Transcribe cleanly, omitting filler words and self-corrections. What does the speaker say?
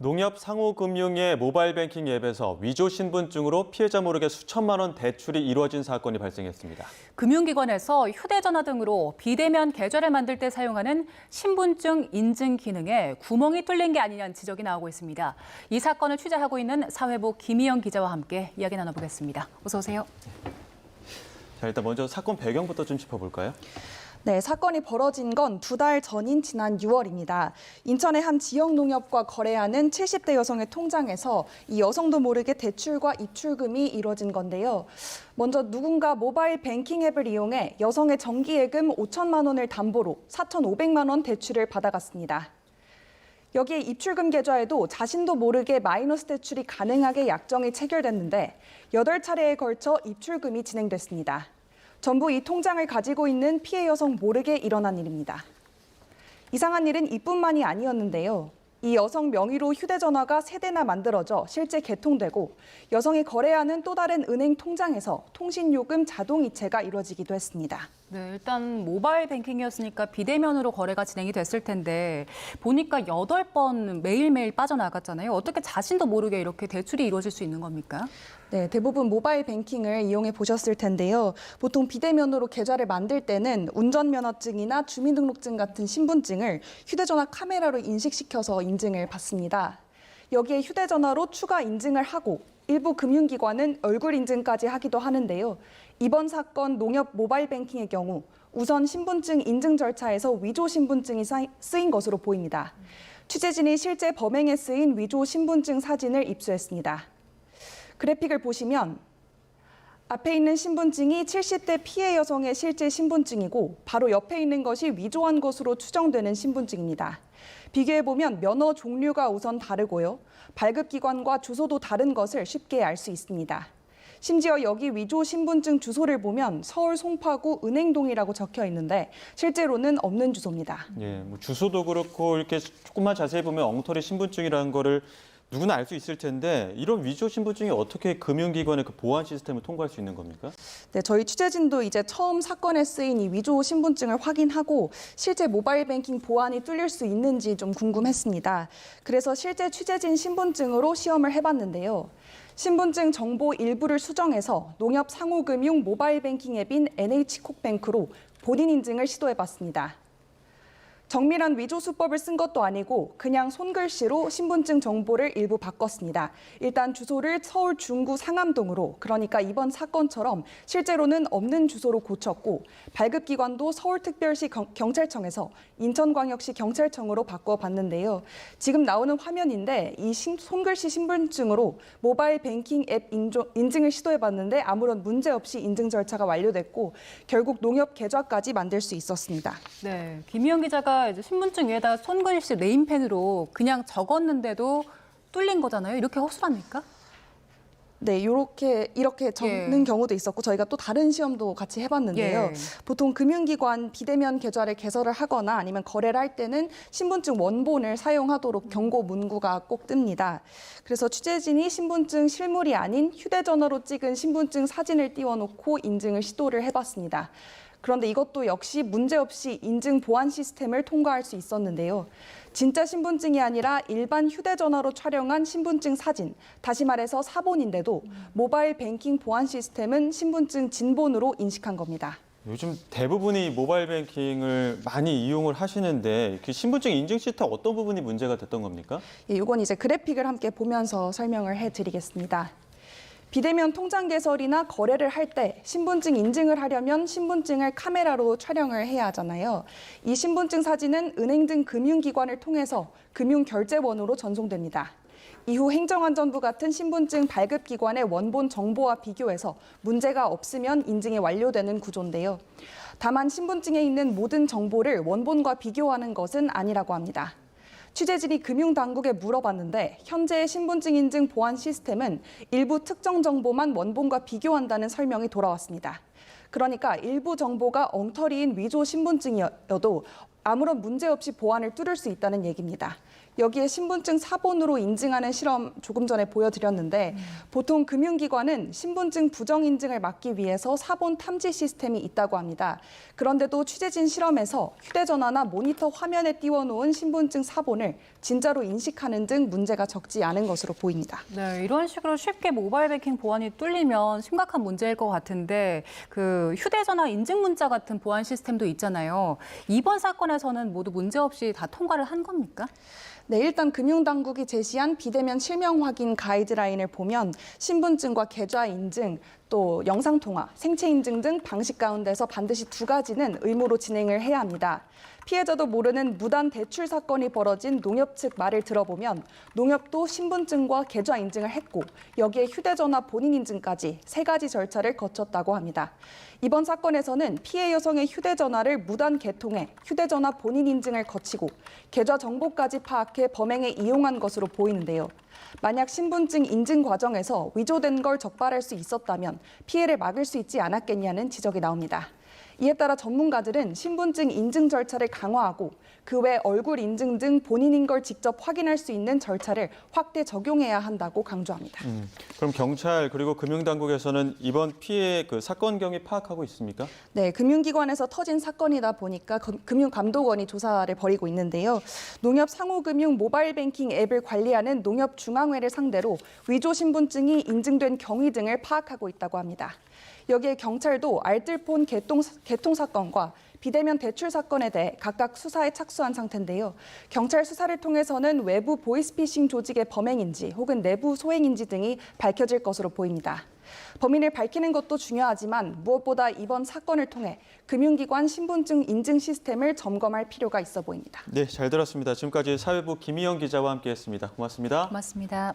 농협 상호금융의 모바일 뱅킹 앱에서 위조 신분증으로 피해자 모르게 수천만 원 대출이 이루어진 사건이 발생했습니다. 금융기관에서 휴대전화 등으로 비대면 계좌를 만들 때 사용하는 신분증 인증 기능에 구멍이 뚫린 게 아니냐는 지적이 나오고 있습니다. 이 사건을 취재하고 있는 사회부 김희영 기자와 함께 이야기 나눠보겠습니다. 어서 오세요. 자, 일단 먼저 사건 배경부터 좀 짚어볼까요? 네, 사건이 벌어진 건 2달 전인 지난 6월입니다. 인천의 한 지역 농협과 거래하는 70대 여성의 통장에서 이 여성도 모르게 대출과 입출금이 이뤄진 건데요. 먼저 누군가 모바일 뱅킹 앱을 이용해 여성의 정기예금 5천만 원을 담보로 4,500만 원 대출을 받아갔습니다. 여기에 입출금 계좌에도 자신도 모르게 마이너스 대출이 가능하게 약정이 체결됐는데 8차례에 걸쳐 입출금이 진행됐습니다. 전부 이 통장을 가지고 있는 피해 여성 모르게 일어난 일입니다. 이상한 일은 이뿐만이 아니었는데요. 이 여성 명의로 휴대전화가 3대나 만들어져 실제 개통되고 여성이 거래하는 또 다른 은행 통장에서 통신요금 자동 이체가 이루어지기도 했습니다. 네, 일단 모바일 뱅킹이었으니까 비대면으로 거래가 진행이 됐을 텐데 보니까 8번 매일매일 빠져나갔잖아요. 어떻게 자신도 모르게 이렇게 대출이 이루어질 수 있는 겁니까? 네, 대부분 모바일 뱅킹을 이용해 보셨을 텐데요. 보통 비대면으로 계좌를 만들 때는 운전면허증이나 주민등록증 같은 신분증을 휴대전화 카메라로 인식시켜서 인증을 받습니다. 여기에 휴대전화로 추가 인증을 하고 일부 금융기관은 얼굴 인증까지 하기도 하는데요. 이번 사건 농협 모바일 뱅킹의 경우 우선 신분증 인증 절차에서 위조 신분증이 쓰인 것으로 보입니다. 취재진이 실제 범행에 쓰인 위조 신분증 사진을 입수했습니다. 그래픽을 보시면 앞에 있는 신분증이 70대 피해 여성의 실제 신분증이고 바로 옆에 있는 것이 위조한 것으로 추정되는 신분증입니다. 비교해보면 면허 종류가 우선 다르고요. 발급기관과 주소도 다른 것을 쉽게 알 수 있습니다. 심지어 여기 위조 신분증 주소를 보면 서울 송파구 은행동이라고 적혀 있는데 실제로는 없는 주소입니다. 예, 뭐 주소도 그렇고 이렇게 조금만 자세히 보면 엉터리 신분증이라는 거를 누구나 알 수 있을 텐데 이런 위조 신분증이 어떻게 금융기관의 그 보안 시스템을 통과할 수 있는 겁니까? 네, 저희 취재진도 이제 처음 사건에 쓰인 이 위조 신분증을 확인하고 실제 모바일 뱅킹 보안이 뚫릴 수 있는지 좀 궁금했습니다. 그래서 실제 취재진 신분증으로 시험을 해봤는데요. 신분증 정보 일부를 수정해서 농협 상호금융 모바일 뱅킹 앱인 NH콕뱅크로 본인 인증을 시도해봤습니다. 정밀한 위조 수법을 쓴 것도 아니고 그냥 손글씨로 신분증 정보를 일부 바꿨습니다. 일단 주소를 서울 중구 상암동으로, 그러니까 이번 사건처럼 실제로는 없는 주소로 고쳤고 발급기관도 서울특별시 경찰청에서 인천광역시 경찰청으로 바꿔봤는데요. 지금 나오는 화면인데 이 손글씨 신분증으로 모바일 뱅킹 앱 인증을 시도해봤는데 아무런 문제 없이 인증 절차가 완료됐고 결국 농협 계좌까지 만들 수 있었습니다. 네, 김희영 기자가 이제 신분증 위에다가 손글씨 네임펜으로 그냥 적었는데도 뚫린 거잖아요. 이렇게 허술합니까? 네, 이렇게 적는 경우도 있었고 저희가 또 다른 시험도 같이 해봤는데요. 보통 금융기관 비대면 계좌를 개설을 하거나 아니면 거래를 할 때는 신분증 원본을 사용하도록 경고 문구가 꼭 뜹니다. 그래서 취재진이 신분증 실물이 아닌 휴대전화로 찍은 신분증 사진을 띄워놓고 인증을 시도를 해봤습니다. 그런데 이것도 역시 문제없이 인증 보안 시스템을 통과할 수 있었는데요. 진짜 신분증이 아니라 일반 휴대전화로 촬영한 신분증 사진, 다시 말해서 사본인데도 모바일 뱅킹 보안 시스템은 신분증 진본으로 인식한 겁니다. 요즘 대부분이 모바일 뱅킹을 많이 이용을 하시는데 그 신분증 인증 시트 어떤 부분이 문제가 됐던 겁니까? 예, 이건 이제 그래픽을 함께 보면서 설명을 해드리겠습니다. 비대면 통장 개설이나 거래를 할 때 신분증 인증을 하려면 신분증을 카메라로 촬영을 해야 하잖아요. 이 신분증 사진은 은행 등 금융기관을 통해서 금융결제원으로 전송됩니다. 이후 행정안전부 같은 신분증 발급기관의 원본 정보와 비교해서 문제가 없으면 인증이 완료되는 구조인데요. 다만 신분증에 있는 모든 정보를 원본과 비교하는 것은 아니라고 합니다. 취재진이 금융당국에 물어봤는데 현재의 신분증 인증 보안 시스템은 일부 특정 정보만 원본과 비교한다는 설명이 돌아왔습니다. 그러니까 일부 정보가 엉터리인 위조 신분증이어도 아무런 문제 없이 보안을 뚫을 수 있다는 얘기입니다. 여기에 신분증 사본으로 인증하는 실험 조금 전에 보여드렸는데 보통 금융기관은 신분증 부정 인증을 막기 위해서 사본 탐지 시스템이 있다고 합니다. 그런데도 취재진 실험에서 휴대전화나 모니터 화면에 띄워놓은 신분증 사본을 진짜로 인식하는 등 문제가 적지 않은 것으로 보입니다. 네, 이런 식으로 쉽게 모바일 뱅킹 보안이 뚫리면 심각한 문제일 것 같은데 그 휴대전화 인증 문자 같은 보안 시스템도 있잖아요. 이번 사건에서는 모두 문제 없이 다 통과를 한 겁니까? 네, 일단 금융당국이 제시한 비대면 실명 확인 가이드라인을 보면 신분증과 계좌 인증, 또 영상통화, 생체 인증 등 방식 가운데서 반드시 2가지는 의무로 진행을 해야 합니다. 피해자도 모르는 무단 대출 사건이 벌어진 농협 측 말을 들어보면 농협도 신분증과 계좌 인증을 했고 여기에 휴대전화 본인 인증까지 3가지 절차를 거쳤다고 합니다. 이번 사건에서는 피해 여성의 휴대전화를 무단 개통해 휴대전화 본인 인증을 거치고 계좌 정보까지 파악해 범행에 이용한 것으로 보이는데요. 만약 신분증 인증 과정에서 위조된 걸 적발할 수 있었다면 피해를 막을 수 있지 않았겠냐는 지적이 나옵니다. 이에 따라 전문가들은 신분증 인증 절차를 강화하고 그 외 얼굴 인증 등 본인인 걸 직접 확인할 수 있는 절차를 확대 적용해야 한다고 강조합니다. 그럼 경찰 그리고 금융당국에서는 이번 피해 그 사건 경위 파악하고 있습니까? 네, 금융기관에서 터진 사건이다 보니까 금융감독원이 조사를 벌이고 있는데요. 농협 상호금융 모바일 뱅킹 앱을 관리하는 농협중앙회를 상대로 위조 신분증이 인증된 경위 등을 파악하고 있다고 합니다. 여기에 경찰도 알뜰폰 개통 사건과 비대면 대출 사건에 대해 각각 수사에 착수한 상태인데요. 경찰 수사를 통해서는 외부 보이스피싱 조직의 범행인지 혹은 내부 소행인지 등이 밝혀질 것으로 보입니다. 범인을 밝히는 것도 중요하지만 무엇보다 이번 사건을 통해 금융기관 신분증 인증 시스템을 점검할 필요가 있어 보입니다. 네, 잘 들었습니다. 지금까지 사회부 김희영 기자와 함께했습니다. 고맙습니다. 고맙습니다.